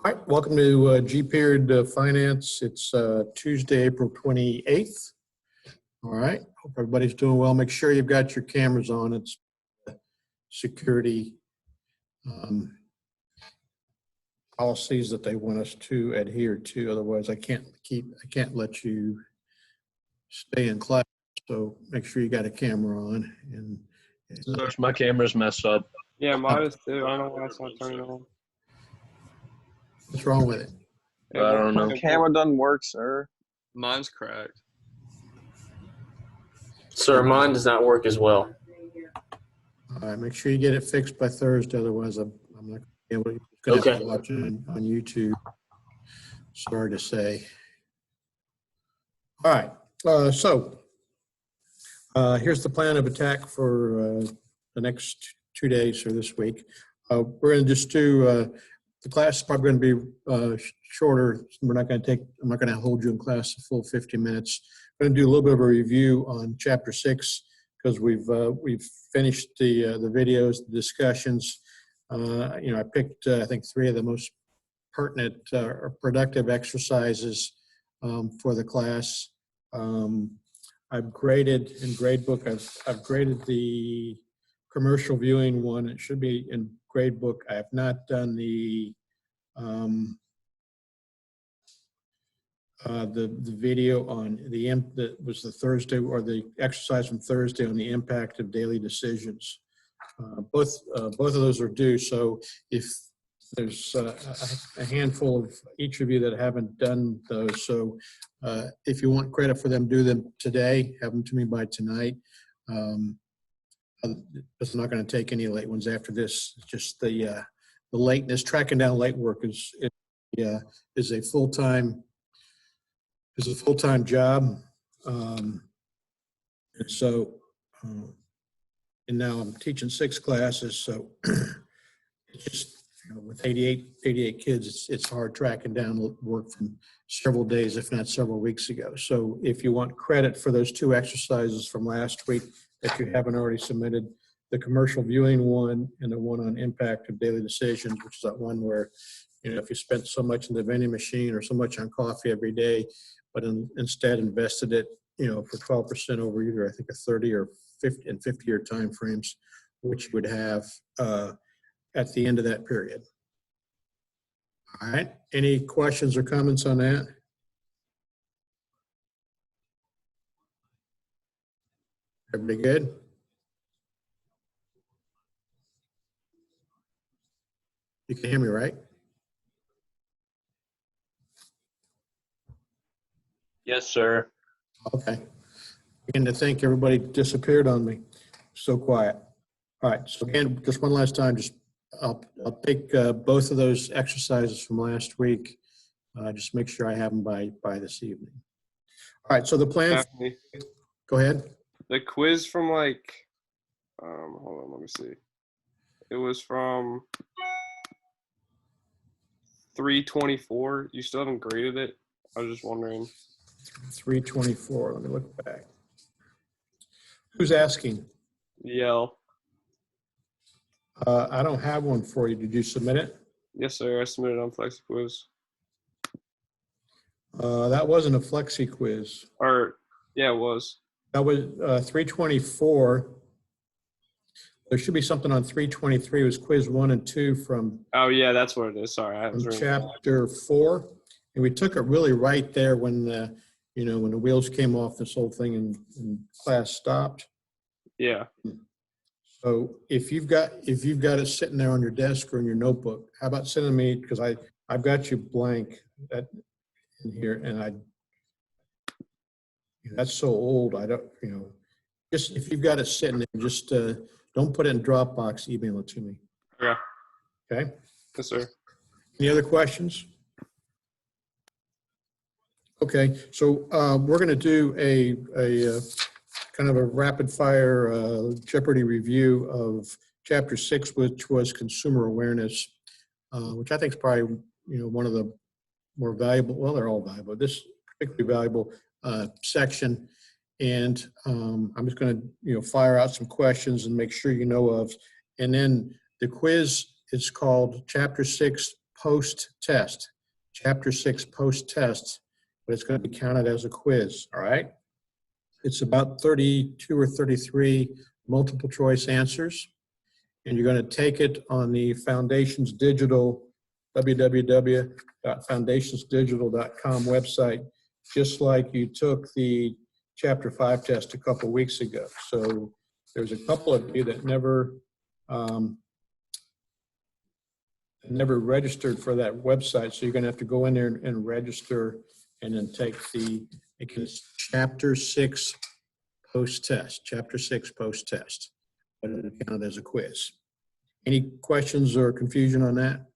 All right, welcome to G-Period Finance. It's Tuesday, April 28th. All right, hope everybody's doing well. Make sure you've got your cameras on. It's security policies that they want us to adhere to. Otherwise, I can't let you stay in class. So make sure you got a camera on. And My camera's messed up. Yeah, mine is too. I don't know why it's not turning on. what's wrong with it? I don't know. My camera doesn't work, sir. Mine's cracked. Sir, mine does not work as well. All right, make sure you get it fixed by Thursday. Otherwise, I'm not going to be able to watch it on YouTube. Sorry to say. All right, so here's the plan of attack for the next 2 days or this week. We're going to just do the class is probably going to be shorter. I'm not going to hold you in class a full 50 minutes. I'm going to do a little bit of a review on Chapter 6 because we've finished the videos, the discussions. I picked I think 3 of the most pertinent or productive exercises for the class. I've graded in Gradebook. I've graded the commercial viewing one. It should be in Gradebook. I have not done the video on that was the Thursday or the exercise from Thursday on the impact of daily decisions. Both of those are due. So if there's a handful of each of you that haven't done those, so if you want credit for them, do them today. Have them to me by tonight. It's not going to take any late ones after this. It's just the lateness. Tracking down late work is a full-time job, and so and now I'm teaching 6 classes, so it's just with 88 kids, it's hard tracking down work from several days, if not several weeks ago. So if you want credit for those 2 exercises from last week that you haven't already submitted, the commercial viewing one and the one on impact of daily decisions, which is that one where, if you spent so much in the vending machine or so much on coffee every day, but instead invested it, for 12% over either, I think, a 30 or 50 and 50-year time frames, which you would have at the end of that period. All right. Any questions or comments on that? Everybody good? You can hear me, right? Yes, sir. Okay. Again, to think everybody disappeared on me. So quiet. All right. So again, just one last time, I'll take both of those exercises from last week. Just make sure I have them by this evening. All right. So the plan. Definitely. Go ahead. The quiz from hold on, let me see. It was from 324. You still haven't graded it? I was just wondering. 324. Let me look back. Who's asking? Yell. I don't have one for you. Did you submit it? Yes, sir. I submitted on FlexiQuiz. That wasn't a Flexi quiz. Or, yeah, it was. That was 324. There should be something on 323. It was quiz 1 and 2 from. Oh, yeah, that's what it is. Sorry. I was chapter 4. And we took it really right there when when the wheels came off this whole thing and class stopped. Yeah. So if you've got it sitting there on your desk or in your notebook, how about sending me, because I've got you blank in here, and that's so old. I don't, just if you've got it sitting there, just don't put it in Dropbox, email it to me. Yeah. Okay. Yes, sir. Any other questions? Okay, so we're going to do a kind of a rapid fire Jeopardy review of Chapter 6, which was consumer awareness, which I think is probably one of the more valuable. Well, they're all valuable. This particularly valuable section, and I'm just going to fire out some questions and make sure you know of, and then the quiz is called Chapter 6 post-test. Chapter 6 post-test, but it's going to be counted as a quiz, all right? It's about 32 or 33 multiple choice answers, and you're going to take it on the Foundations Digital, www.foundationsdigital.com website, just like you took the Chapter 5 test a couple weeks ago. So there's a couple of you that never registered for that website, so you're going to have to go in there and register and then take the, again, it's Chapter 6 post-test, Chapter 6 post-test, but it'll count as a quiz. Any questions or confusion on that?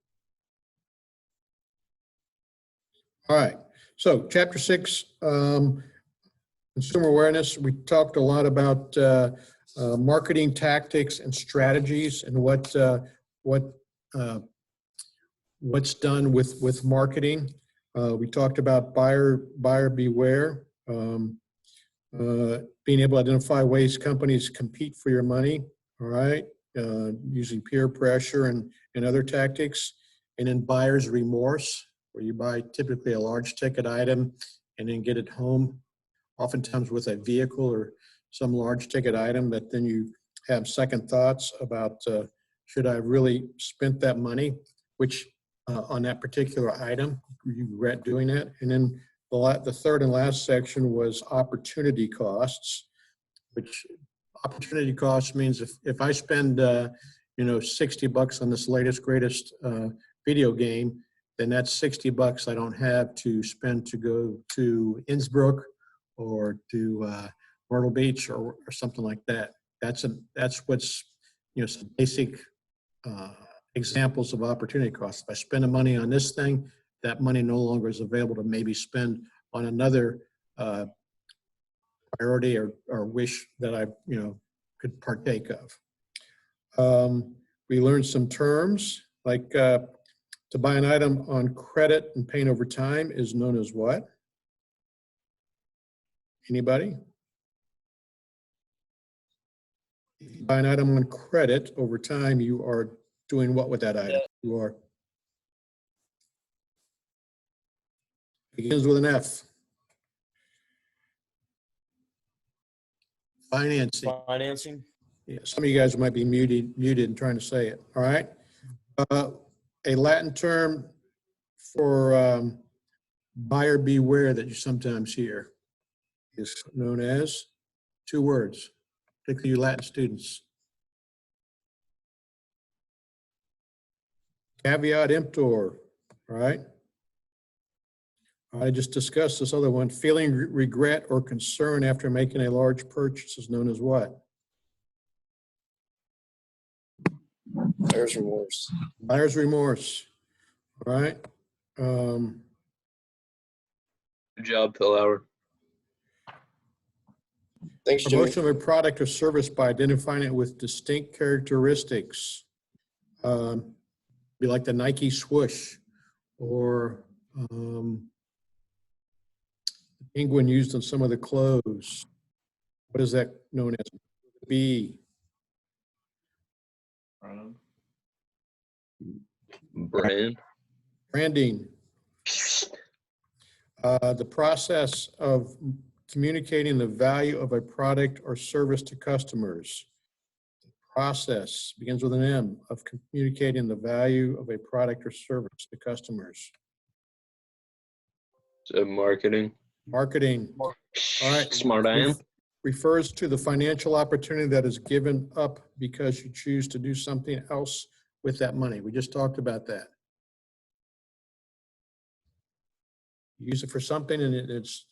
All right, so Chapter 6, consumer awareness. We talked a lot about marketing tactics and strategies and what's done with marketing. We talked about buyer beware, being able to identify ways companies compete for your money, all right, using peer pressure and other tactics, and then buyer's remorse, where you buy typically a large ticket item and then get it home, oftentimes with a vehicle or some large ticket item that then you have second thoughts about, should I really spent that money, which on that particular item, you regret doing that. And then the third and last section was opportunity costs, which opportunity costs means if I spend, $60 on this latest, greatest video game, then that's $60 I don't have to spend to go to Innsbruck or to Myrtle Beach or something like that. That's what's, some basic examples of opportunity costs. If I spend the money on this thing, that money no longer is available to maybe spend on another priority or wish that I, could partake of. We learned some terms like to buy an item on credit and paying over time is known as what? Anybody? If you buy an item on credit over time, you are doing what with that item? You are. Begins with an F. Financing. Financing. Yeah, some of you guys might be muted and trying to say it. All right. A Latin term for buyer beware that you sometimes hear is known as 2 words, particularly you Latin students. Caveat emptor, all right? I just discussed this other one. Feeling regret or concern after making a large purchase is known as what? Buyer's remorse. Buyer's remorse, all right? Good job, Phil Howard. Thanks, Jimmy. Promotion of a product or service by identifying it with distinct characteristics. Be like the Nike swoosh or the penguin used on some of the clothes. What is that known as? B. Brand. Branding. The process of communicating the value of a product or service to customers. The process begins with an M of communicating the value of a product or service to customers. So marketing. Marketing. All right. Smart I am. Refers to the financial opportunity that is given up because you choose to do something else with that money. We just talked about that. Use it for something and it's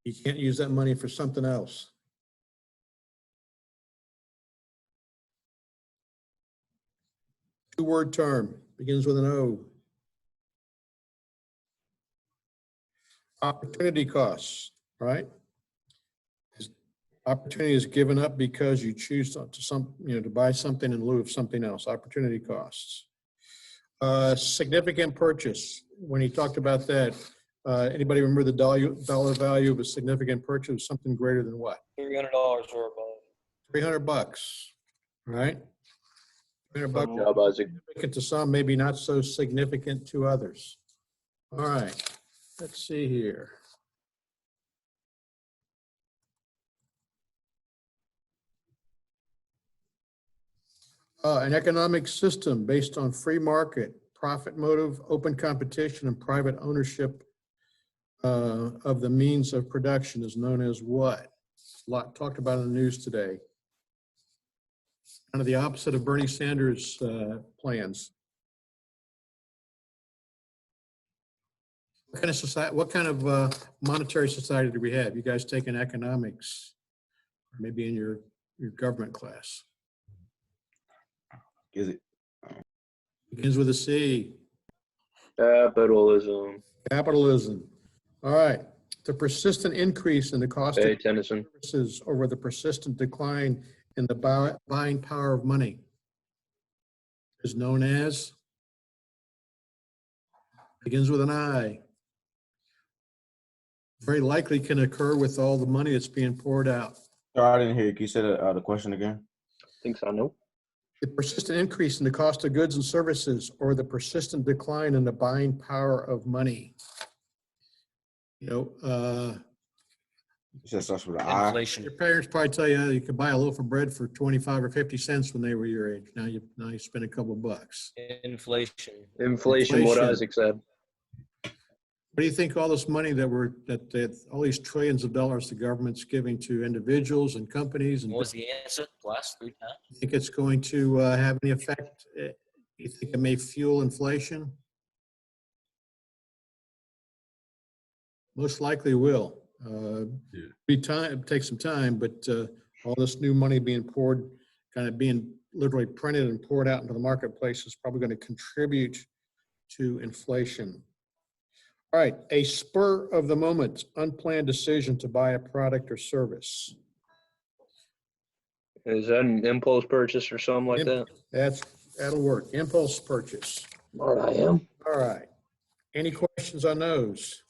you can't use that money for something else. Two-word term, begins with an O. Opportunity costs, right? Opportunity is given up because you choose to buy something in lieu of something else. Opportunity costs. Significant purchase. When he talked about that, anybody remember the dollar value of a significant purchase? Something greater than what? $300 or above. $300, right? $300 Job, Isaac. significant to some, maybe not so significant to others. All right, let's see here. An economic system based on free market, profit motive, open competition, and private ownership of the means of production is known as what? A lot talked about in the news today. Kind of the opposite of Bernie Sanders' plans. What kind of society? What kind of monetary society do we have? You guys taking economics, maybe in your government class? Is it? Begins with a C. Capitalism. Capitalism. All right. The persistent increase in the cost Hey, of Tennyson. services over the persistent decline in the buying power of money is known as, begins with an I. Very likely can occur with all the money that's being poured out. Sorry, I didn't hear you. Can you say the question again? Thinks I know. The persistent increase in the cost of goods and services or the persistent decline in the buying power of money. You know, You said starts with an I. Inflation. your parents probably tell you you could buy a loaf of bread for 25 or 50 cents when they were your age. Now you spend a couple bucks. Inflation. Inflation, what Inflation. Isaac said. What do you think all this money that all these trillions of dollars the government's giving to individuals and companies and What was the answer? Last 3 times? you think it's going to have any effect? You think it may fuel inflation? Most likely will. Take some time, but all this new money being poured, kind of being literally printed and poured out into the marketplace is probably going to contribute to inflation. All right, a spur of the moment, unplanned decision to buy a product or service. Is that an impulse purchase or something like that? That'll work. Impulse purchase. Smart I am. All right. Any questions on those?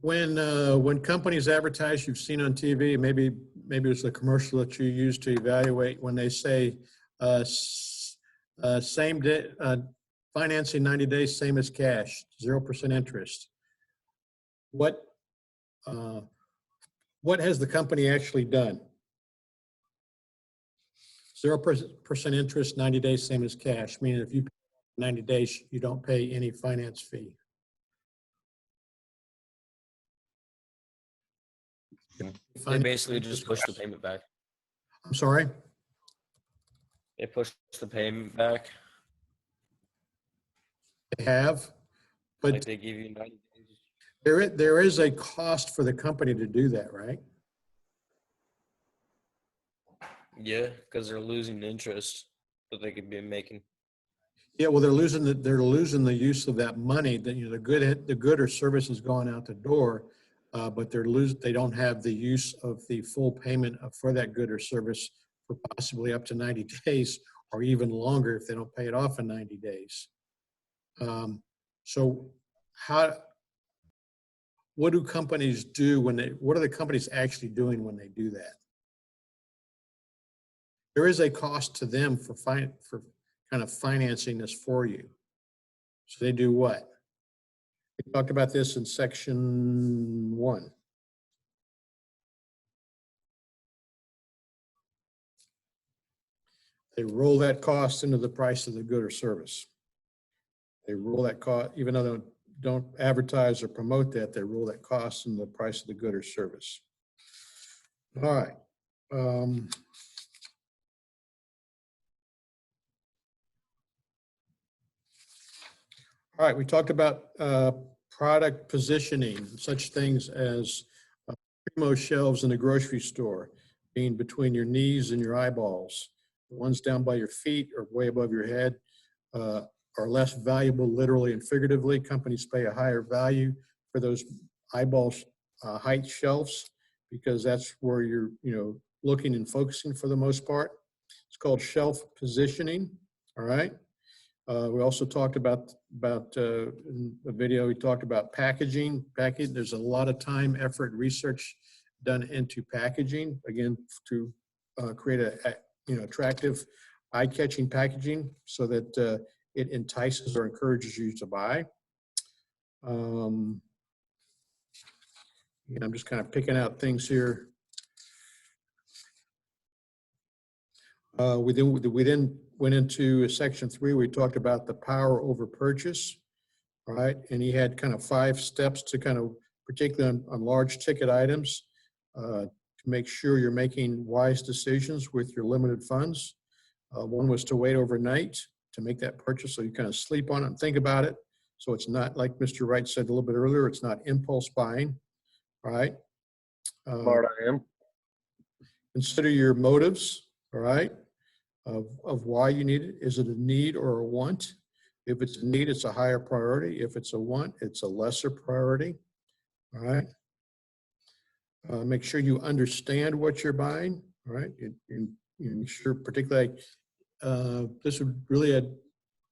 When companies advertise, you've seen on TV, maybe it's a commercial that you use to evaluate when they say same day financing 90 days, same as cash, 0% interest. What has the company actually done? 0% interest, 90 days, same as cash, meaning if you pay 90 days, you don't pay any finance fee. They basically just push the payment back. I'm sorry? They push the payment back. They have, but Like they give you 90 days. there is a cost for the company to do that, right? Yeah, because they're losing interest that they could be making. Yeah, well, they're losing the use of that money. That the good or service is going out the door, but they don't have the use of the full payment for that good or service for possibly up to 90 days or even longer if they don't pay it off in 90 days. So what do companies do what are the companies actually doing when they do that? There is a cost to them for kind of financing this for you. So they do what? We talked about this in section 1. They roll that cost into the price of the good or service. They roll that cost, even though they don't advertise or promote that, they roll that cost into the price of the good or service. All right. All right, we talked about product positioning, such things as primo shelves in a grocery store, being between your knees and your eyeballs. The ones down by your feet or way above your head are less valuable literally and figuratively. Companies pay a higher value for those eyeball height shelves because that's where you're looking and focusing for the most part. It's called shelf positioning, all right? We also talked about in the video, we talked about packaging. There's a lot of time, effort, research done into packaging, again, to create a attractive, eye-catching packaging so that it entices or encourages you to buy. I'm just kind of picking out things here. We then went into section 3. We talked about the power over purchase, all right? And he had kind of 5 steps to kind of, particularly on large ticket items, to make sure you're making wise decisions with your limited funds. One was to wait overnight to make that purchase, so you kind of sleep on it and think about it. So it's not, like Mr. Wright said a little bit earlier, it's not impulse buying, all right? Smart I am. Consider your motives, all right, of why you need it. Is it a need or a want? If it's a need, it's a higher priority. If it's a want, it's a lesser priority, all right? Make sure you understand what you're buying, all right? You make sure, particularly, this would really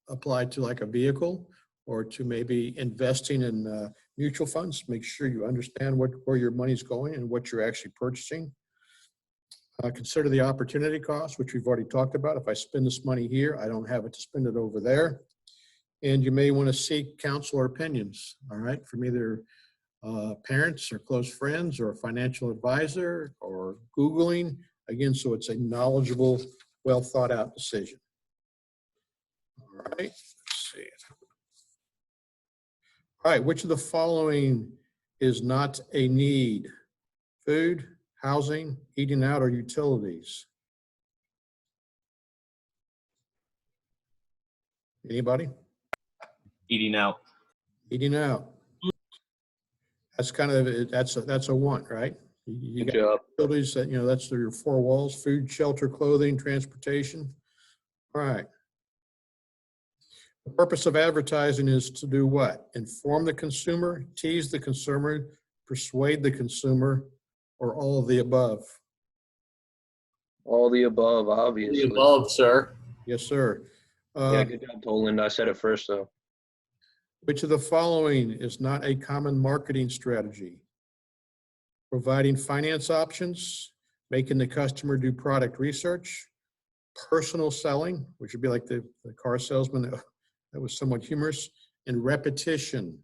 apply to like a vehicle or to maybe investing in mutual funds. Make sure you understand where your money's going and what you're actually purchasing. Consider the opportunity cost, which we've already talked about. If I spend this money here, I don't have it to spend it over there. And you may want to seek counsel or opinions, all right, from either parents or close friends or a financial advisor or Googling, again, so it's a knowledgeable, well thought out decision. All right, let's see. All right, which of the following is not a need? Food, housing, eating out, or utilities? Anybody? Eating out. Eating out. That's kind of, that's a want, right? You Good got job. utilities that, that's your 4 walls: food, shelter, clothing, transportation. All right. The purpose of advertising is to do what? Inform the consumer, tease the consumer, persuade the consumer, or all of the above? All the above, obviously. The above, sir. Yes, sir. Yeah, good job, Toland. I said it first, though. Which of the following is not a common marketing strategy? Providing finance options, making the customer do product research, personal selling, which would be like the car salesman that was somewhat humorous, and repetition.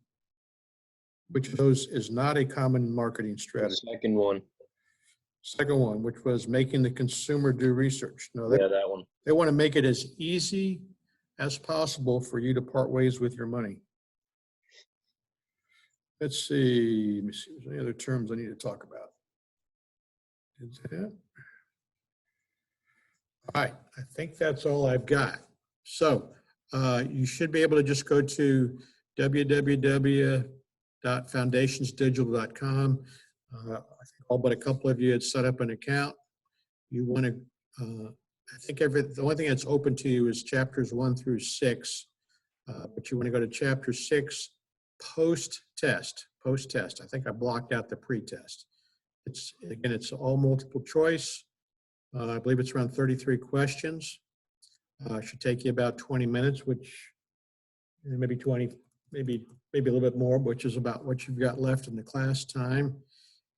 Which of those is not a common marketing The strategy? second one. Second one, which was making the consumer do research. No, Yeah, that one. they want to make it as easy as possible for you to part ways with your money. Let's see, let me see, is there any other terms I need to talk about? Is that it? All right, I think that's all I've got. So you should be able to just go to www.foundationsdigital.com. I think all but a couple of you had set up an account. You want to, I think the only thing that's open to you is chapters 1 through 6, but you want to go to chapter 6, post-test. I think I blocked out the pre-test. It's all multiple choice. I believe it's around 33 questions. Should take you about 20 minutes, which maybe 20, maybe a little bit more, which is about what you've got left in the class time.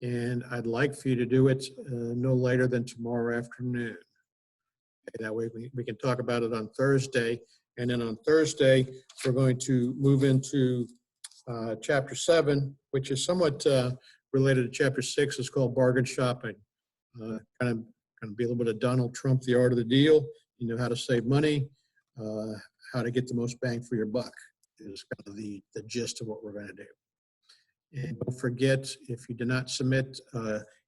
And I'd like for you to do it no later than tomorrow afternoon. Okay, that way we can talk about it on Thursday. And then on Thursday, we're going to move into chapter 7, which is somewhat related to chapter 6. It's called bargain shopping. Kind of be a little bit of Donald Trump, the art of the deal. You know how to save money, how to get the most bang for your buck is kind of the gist of what we're going to do. And don't forget, if you did not submit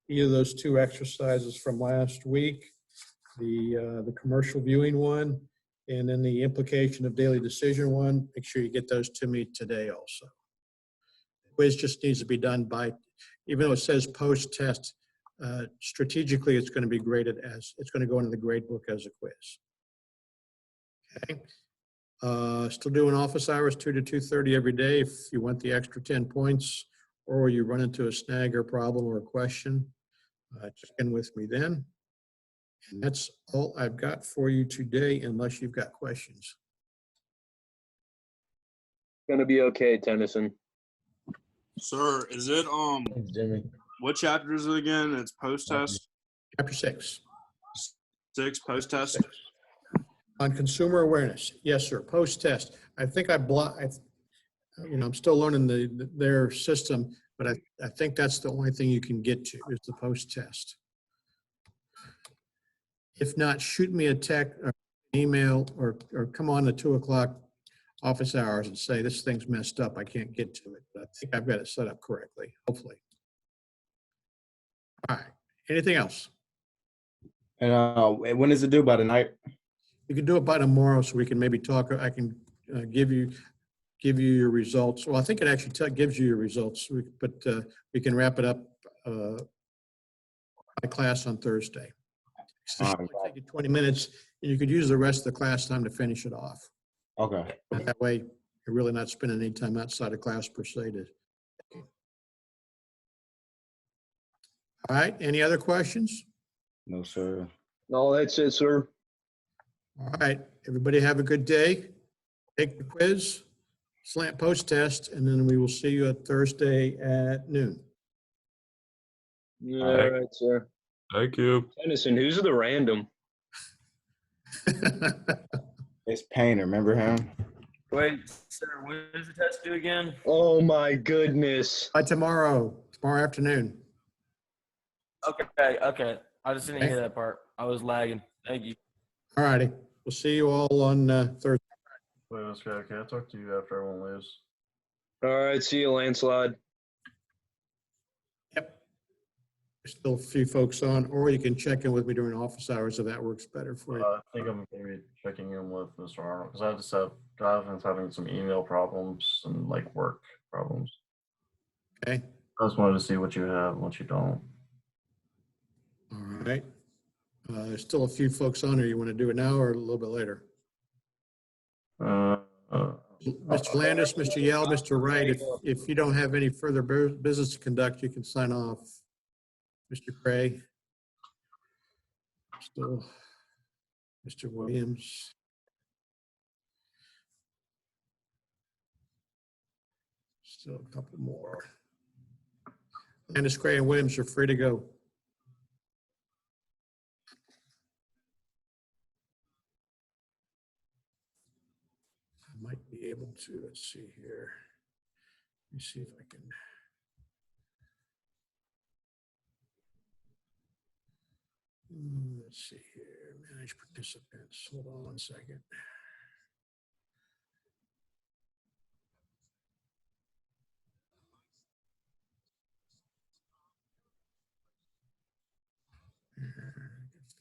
either of those 2 exercises from last week, the commercial viewing one and then the implication of daily decision one, make sure you get those to me today also. The quiz just needs to be done by, even though it says post-test, strategically it's going to be graded as, it's going to go into the grade book as a quiz. Okay. Still doing office hours 2 to 2:30 every day. If you want the extra 10 points or you run into a snag or problem or a question, check in with me then. And that's all I've got for you today, unless you've got questions. Gonna be okay, Tennyson. Sir, is it Thanks, Jimmy. what chapter is it again? It's post test Chapter 6. 6, post test. On consumer awareness. Yes, sir. Post-test. I think I'm still learning their system, but I think that's the only thing you can get to is the post-test. If not, shoot me a text or email or come on at 2:00 office hours and say, this thing's messed up. I can't get to it. But I think I've got it set up correctly, hopefully. All right. Anything else? And when is it due? By the night? You can do it by tomorrow so we can maybe talk. I can give you your results. Well, I think it actually gives you your results, but we can wrap it up by class on Thursday. So it should only take you 20 minutes, and you could use the rest of the class time to finish it off. Okay. And that way, you're really not spending any time outside of class per se. All right, any other questions? No, sir. No, that's it, sir. All right, everybody have a good day. Take the quiz, slant post test, and then we will see you at Thursday at noon. All right, sir. Thank you. Tennyson, who's the random? It's Painter. Remember him? Wait, sir, when is the test due again? Oh my goodness. By tomorrow afternoon. Okay. I just didn't hear that part. I was lagging. Thank you. All righty, we'll see you all on Thursday. Wait, let's go. Can I talk to you after everyone leaves? All right, see you, landslide. Yep. There's still a few folks on, or you can check in with me during office hours if that works better for you. I think I'm going to be checking in with Mr. Arnold because I've been having some email problems and like work problems. Okay, I just wanted to see what you have and what you don't. all right. There's still a few folks on here. You want to do it now or a little bit later? Mr. Landis, Mr. Yell, Mr. Wright, if you don't have any further business to conduct, you can sign off. Mr. Gray. Still, Mr. Williams. Still a couple more. Landis, Gray, and Williams are free to go. I might be able to, let's see here. Let me see if I can. Let's see here, manage participants. Hold on one second.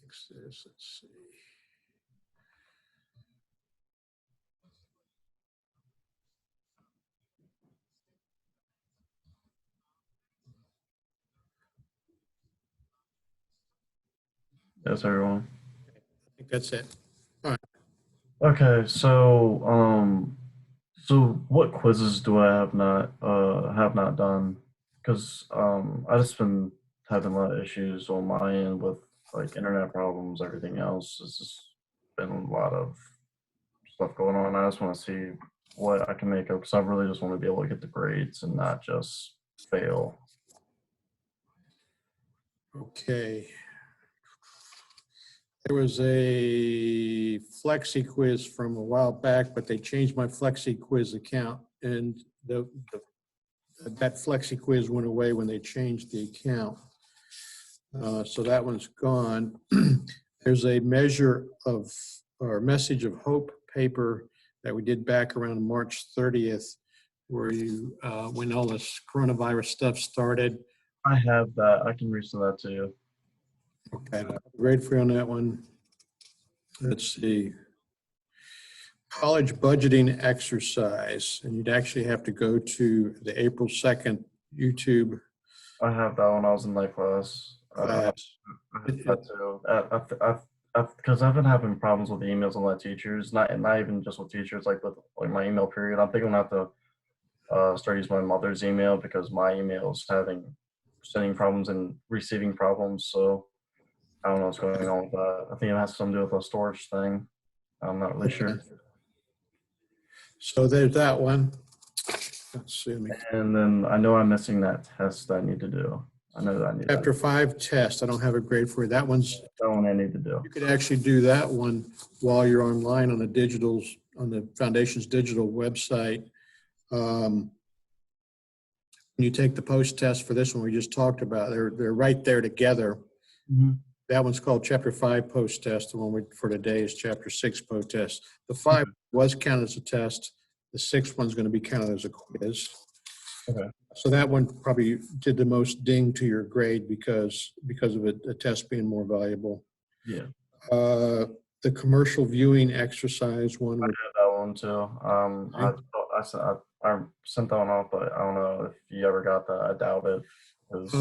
Fix this, let's see. Yes, everyone. I think that's it. Okay, so what quizzes do I have not done? Because I just been having a lot of issues on my end with like internet problems, everything else. It's just been a lot of stuff going on. I just want to see what I can make up because I really just want to be able to get the grades and not just fail. Okay. There was a Flexi quiz from a while back, but they changed my Flexi quiz account, and that Flexi quiz went away when they changed the account. So that one's gone. There's a measure of, or message of hope paper that we did back around March 30th, where you, when all this coronavirus stuff started. I have that. I can resend that to you. Okay, great for you on that one. Let's see. College budgeting exercise, and you'd actually have to go to the April 2nd YouTube I have that when I was in night class. class. I have that too. Because I've been having problems with the emails on my teachers, not even just with teachers, like with like my email period. I'm thinking I'm gonna have to start using my mother's email because my email is sending problems and receiving problems. So I don't know what's going on with that. I think it has something to do with a storage thing. I'm not really sure. So there's that one. Let's see, let me- And then I know I'm missing that test that I need to do. I know that I need that. Chapter 5 test, I don't have a grade for you. That one's, That one I need to do. you could actually do that one while you're online on the digitals, on the Foundation's digital website. When you take the post test for this one we just talked about, they're right there together. Mhm. That one's called Chapter 5 post test. The one for today is Chapter 6 post test. The 5 was counted as a test. The 6th one's going to be counted as a quiz. Okay. So that one probably did the most ding to your grade because of a test being more valuable. Yeah. The commercial viewing exercise one. I did that one too. I sent that one off, but I don't know if you ever got that. I doubt it. 'Cause-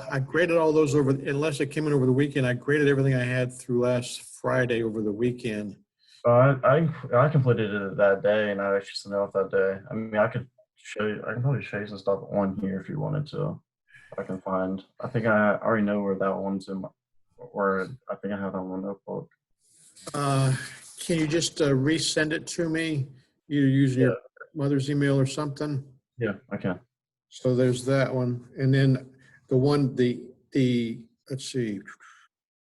I graded all those over, unless it came in over the weekend. I graded everything I had through last Friday over the weekend. I completed it that day, and I actually sent it off that day. I mean, I can probably show you some stuff on here if you wanted to. I can find. I think I already know where that one's in. Where I think I have that one notebook. Can you just resend it to me? Either using your mother's email or something? Yeah, I can. So there's that one. And then let's see,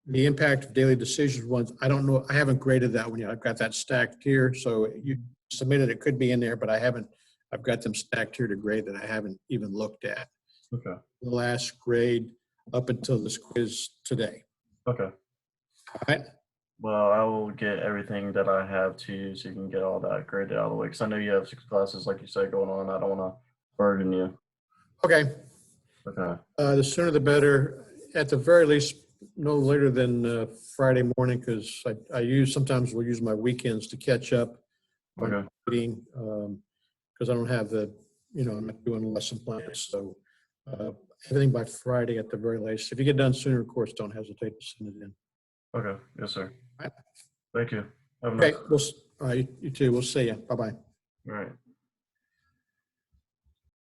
the impact of daily decisions ones, I don't know, I haven't graded that one yet. I've got that stacked here. So you submitted, it could be in there, but I've got them stacked here to grade that I haven't even looked at. Okay. The last grade up until this quiz today. Okay. All right. Well, I will get everything that I have to you so you can get all that graded out of the way. Because I know you have 6 classes, like you said, going on. I don't want to burden you. Okay. Okay. The sooner the better. At the very least, no later than Friday morning, because sometimes we'll use my weekends to catch up. Okay. Because I don't have I'm not doing lesson plans. So everything by Friday at the very latest. If you get done sooner, of course, don't hesitate to send it in. Okay. Yes, sir. Right. Thank you. Have a Okay. nice. All right. You too. We'll see you. Bye-bye. All right.